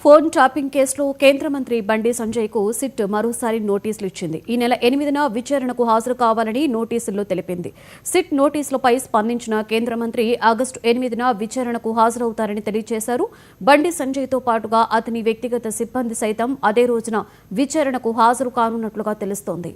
Phone tapping కేసులో కేంద్ర మంత్రి బండి సంజయ్కు సిట్ మరోసారి నోటీసులు ఇచ్చింది. ఈ నెల 8న విచారణకు హాజరు కావాలని నోటీసుల్లో తెలిపింది. సిట్ నోటీసులపై స్పందించిన కేంద్ర మంత్రి ఆగస్టు 8న విచారణకు హాజరవుతారని తెలియజేశారు. బండి సంజయ్తో పాటుగా అతని వ్యక్తిగత సిబ్బంది సైతం అదే రోజున విచారణకు హాజరు కానున్నట్లుగా తెలుస్తోంది.